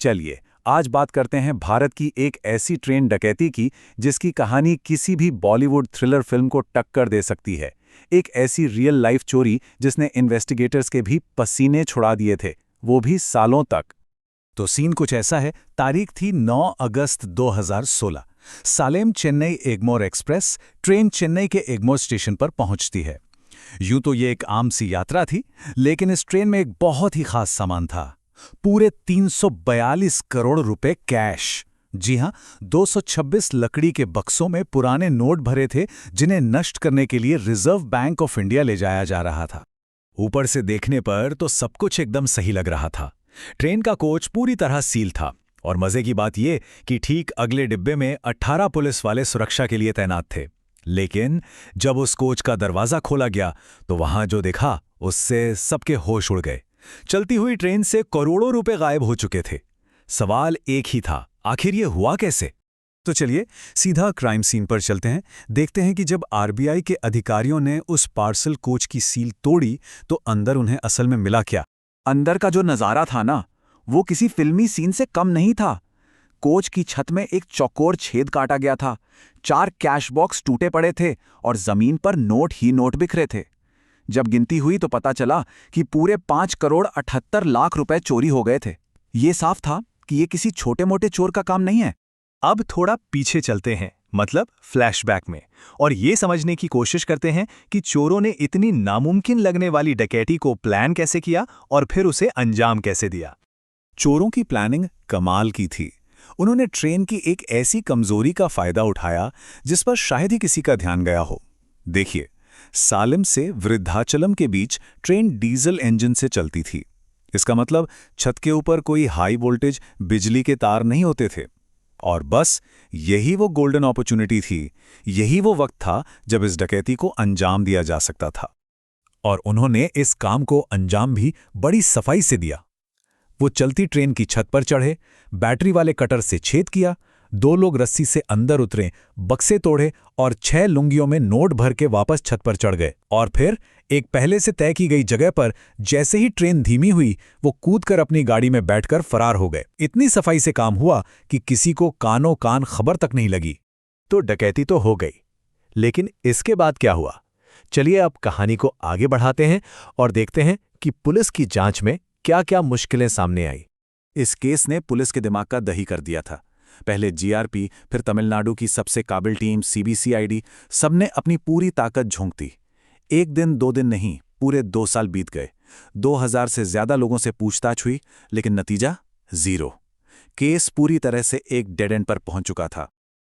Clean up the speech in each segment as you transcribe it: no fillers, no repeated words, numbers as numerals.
चलिए आज बात करते हैं भारत की एक ऐसी ट्रेन डकैती की जिसकी कहानी किसी भी बॉलीवुड थ्रिलर फिल्म को टक्कर दे सकती है। एक ऐसी रियल लाइफ चोरी जिसने इन्वेस्टिगेटर्स के भी पसीने छुड़ा दिए थे, वो भी सालों तक। तो सीन कुछ ऐसा है। तारीख थी 9 अगस्त 2016। सालेम चेन्नई एग्मोर एक्सप्रेस ट्रेन चेन्नई के एग्मोर स्टेशन पर पहुंचती है। यूं तो ये एक आम सी यात्रा थी, लेकिन इस ट्रेन में एक बहुत ही खास सामान था। पूरे 342 करोड़ रुपए कैश। जी हां, 226 लकड़ी के बक्सों में पुराने नोट भरे थे, जिन्हें नष्ट करने के लिए रिजर्व बैंक ऑफ इंडिया ले जाया जा रहा था। ऊपर से देखने पर तो सब कुछ एकदम सही लग रहा था। ट्रेन का कोच पूरी तरह सील था, और मजे की बात यह कि ठीक अगले डिब्बे में 18 पुलिस वाले सुरक्षा के लिए तैनात थे। लेकिन जब उस कोच का दरवाजा खोला गया तो वहां जो देखा उससे सबके होश उड़ गए। चलती हुई ट्रेन से करोड़ों रुपए गायब हो चुके थे। सवाल एक ही था, आखिर ये हुआ कैसे? तो चलिए सीधा क्राइम सीन पर चलते हैं। देखते हैं कि जब आरबीआई के अधिकारियों ने उस पार्सल कोच की सील तोड़ी तो अंदर उन्हें असल में मिला क्या। अंदर का जो नज़ारा था ना, वो किसी फिल्मी सीन से कम नहीं था। कोच की छत में एक चौकोर छेद काटा गया था, 4 कैश बॉक्स टूटे पड़े थे और जमीन पर नोट ही नोट बिखरे थे। जब गिनती हुई तो पता चला कि पूरे 5 करोड़ 78 लाख रुपए चोरी हो गए थे। ये साफ था कि ये किसी छोटे मोटे चोर का काम नहीं है। अब थोड़ा पीछे चलते हैं, मतलब फ्लैशबैक में, और ये समझने की कोशिश करते हैं कि चोरों ने इतनी नामुमकिन लगने वाली डकैती को प्लान कैसे किया और फिर उसे अंजाम कैसे दिया। चोरों की प्लानिंग कमाल की थी। उन्होंने ट्रेन की एक ऐसी कमजोरी का फायदा उठाया जिस पर शायद ही किसी का ध्यान गया हो। देखिए, सालेम से वृद्धाचलम के बीच ट्रेन डीजल इंजन से चलती थी। इसका मतलब छत के ऊपर कोई हाई वोल्टेज बिजली के तार नहीं होते थे। और बस यही वो गोल्डन अपॉर्चुनिटी थी, यही वो वक्त था जब इस डकैती को अंजाम दिया जा सकता था। और उन्होंने इस काम को अंजाम भी बड़ी सफाई से दिया। वो चलती ट्रेन की छत पर चढ़े, बैटरी वाले कटर से छेद किया, 2 लोग रस्सी से अंदर उतरे, बक्से तोड़े और 6 लुंगियों में नोट भर के वापस छत पर चढ़ गए। और फिर एक पहले से तय की गई जगह पर जैसे ही ट्रेन धीमी हुई, वो कूदकर अपनी गाड़ी में बैठकर फरार हो गए। इतनी सफाई से काम हुआ कि किसी को कानों कान खबर तक नहीं लगी। तो डकैती तो हो गई, लेकिन इसके बाद क्या हुआ? चलिए अब कहानी को आगे बढ़ाते हैं और देखते हैं कि पुलिस की जांच में क्या-क्या मुश्किलें सामने आई। इस केस ने पुलिस के दिमाग का दही कर दिया था। पहले जीआरपी, फिर तमिलनाडु की सबसे काबिल टीम सीबीसीआईडी, सबने अपनी पूरी ताकत झोंक दी। 1 दिन 2 दिन नहीं, पूरे 2 साल बीत गए। 2000 से ज्यादा लोगों से पूछताछ हुई, लेकिन नतीजा 0। केस पूरी तरह से एक डेड एंड पर पहुंच चुका था।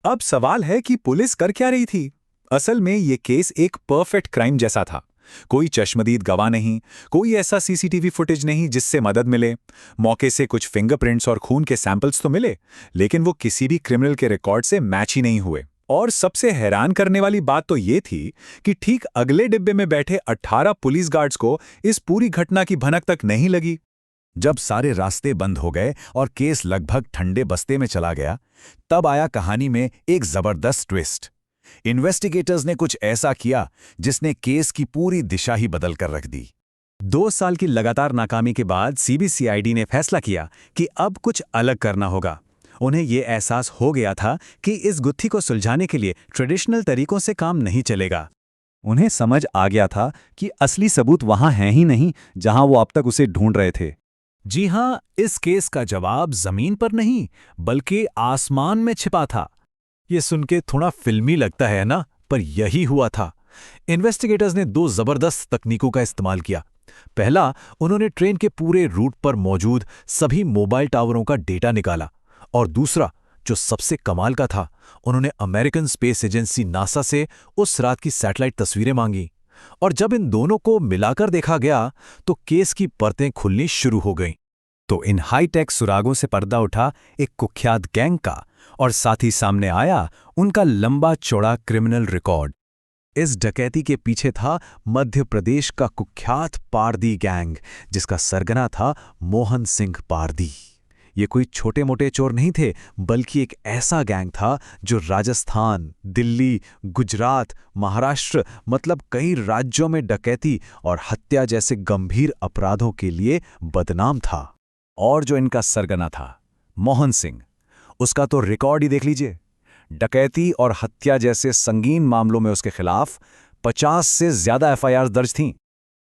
अब सवाल है कि पुलिस कर क्या रही थी? असल में ये केस एक परफेक्ट क्राइम जैसा था। कोई चश्मदीद गवाह नहीं, कोई ऐसा सीसीटीवी फुटेज नहीं जिससे मदद मिले। मौके से कुछ फिंगरप्रिंट्स और खून के सैंपल्स तो मिले, लेकिन वो किसी भी क्रिमिनल के रिकॉर्ड से मैच ही नहीं हुए। और सबसे हैरान करने वाली बात तो ये थी कि ठीक अगले डिब्बे में बैठे 18 पुलिस गार्ड्स को इस पूरी घटना की भनक तक नहीं लगी। जब सारे रास्ते बंद हो गए और केस लगभग ठंडे बस्ते में चला गया, तब आया कहानी में एक जबरदस्त ट्विस्ट। इन्वेस्टिगेटर्स ने कुछ ऐसा किया जिसने केस की पूरी दिशा ही बदल कर रख दी। 2 साल की लगातार नाकामी के बाद सीबीसीआईडी ने फैसला किया कि अब कुछ अलग करना होगा। उन्हें यह एहसास हो गया था कि इस गुत्थी को सुलझाने के लिए ट्रेडिशनल तरीकों से काम नहीं चलेगा। उन्हें समझ आ गया था कि असली सबूत वहां है ही नहीं जहां वो अब तक उसे ढूंढ रहे थे। जी हां, इस केस का जवाब जमीन पर नहीं बल्कि आसमान में छिपा था। ये सुन के थोड़ा फिल्मी लगता है ना, पर यही हुआ था। इन्वेस्टिगेटर्स ने 2 जबरदस्त तकनीकों का इस्तेमाल किया। पहला, उन्होंने ट्रेन के पूरे रूट पर मौजूद सभी मोबाइल टावरों का डेटा निकाला, और दूसरा, जो सबसे कमाल का था, उन्होंने अमेरिकन स्पेस एजेंसी नासा से उस रात की सैटेलाइट तस्वीरें मांगी। और जब इन दोनों को मिलाकर देखा गया तो केस की परतें खुलनी शुरू हो गईं। तो इन हाईटेक सुरागों से पर्दा उठा एक कुख्यात गैंग का, और साथ ही सामने आया उनका लंबा चौड़ा क्रिमिनल रिकॉर्ड। इस डकैती के पीछे था मध्य प्रदेश का कुख्यात पारदी गैंग, जिसका सरगना था मोहन सिंह पारदी। ये कोई छोटे मोटे चोर नहीं थे, बल्कि एक ऐसा गैंग था जो राजस्थान, दिल्ली, गुजरात, महाराष्ट्र, मतलब कई राज्यों में डकैती और हत्या जैसे गंभीर अपराधों के लिए बदनाम था। और जो इनका सरगना था, मोहन सिंह। उसका तो रिकॉर्ड ही देख लीजिए। डकैती और हत्या जैसे संगीन मामलों में उसके खिलाफ 50 से ज्यादा एफआईआर दर्ज थीं।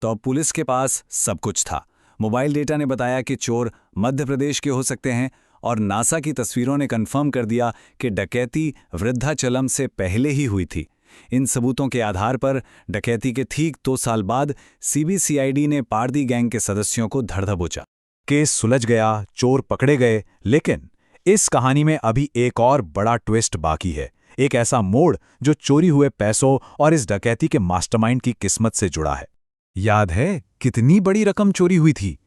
तो अब पुलिस के पास सब कुछ था। मोबाइल डेटा ने बताया कि चोर मध्य प्रदेश के हो सकते हैं और नासा की तस्वीरों ने कंफर्म कर दिया कि डकैती वृद्धाचलम से पहले ही हुई थी। इन सबूतों के आधार पर डकैती के ठीक 2 साल बाद सीबीसीआईडी ने पारदी गैंग के सदस्यों को धर दबोचा। केस सुलझ गया, चोर पकड़े गए, लेकिन इस कहानी में अभी एक और बड़ा ट्विस्ट बाकी है। एक ऐसा मोड़ जो चोरी हुए पैसों और इस डकैती के मास्टरमाइंड की किस्मत से जुड़ा है। याद है कितनी बड़ी रकम चोरी हुई थी?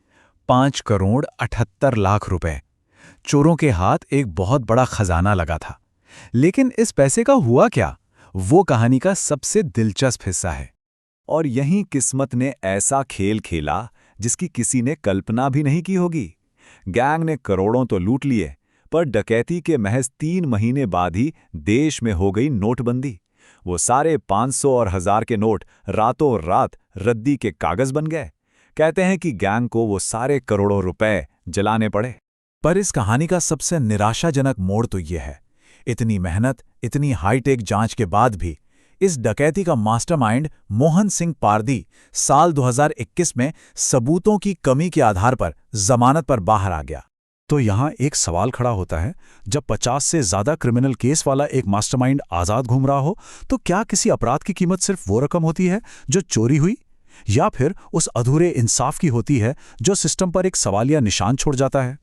5 करोड़ 78 लाख रुपए। चोरों के हाथ एक बहुत बड़ा खजाना लगा था। लेकिन इस पैसे का हुआ क्या? वो कहानी का सबसे दिलचस्प हिस्सा है। और यहीं किस्मत ने ऐसा खेल खेला जिसकी किसी ने कल्पना भी नहीं की होगी। गैंग ने करोड़ों तो लूट लिए, पर डकैती के महज 3 महीने बाद ही देश में हो गई नोटबंदी। वो सारे 500 और 1000 के नोट रातों रात रद्दी के कागज बन गए। कहते हैं कि गैंग को वो सारे करोड़ों रुपए जलाने पड़े। पर इस कहानी का सबसे निराशाजनक मोड़ तो ये है, इतनी मेहनत, इतनी हाईटेक जांच के बाद भी इस डकैती का मास्टरमाइंड मोहन सिंह पारदी साल 2021 में सबूतों की कमी के आधार पर जमानत पर बाहर आ गया। तो यहाँ एक सवाल खड़ा होता है, जब 50 से ज्यादा क्रिमिनल केस वाला एक मास्टरमाइंड आजाद घूम रहा हो, तो क्या किसी अपराध की कीमत सिर्फ वो रकम होती है जो चोरी हुई, या फिर उस अधूरे इंसाफ की होती है जो सिस्टम पर एक सवालिया निशान छोड़ जाता है?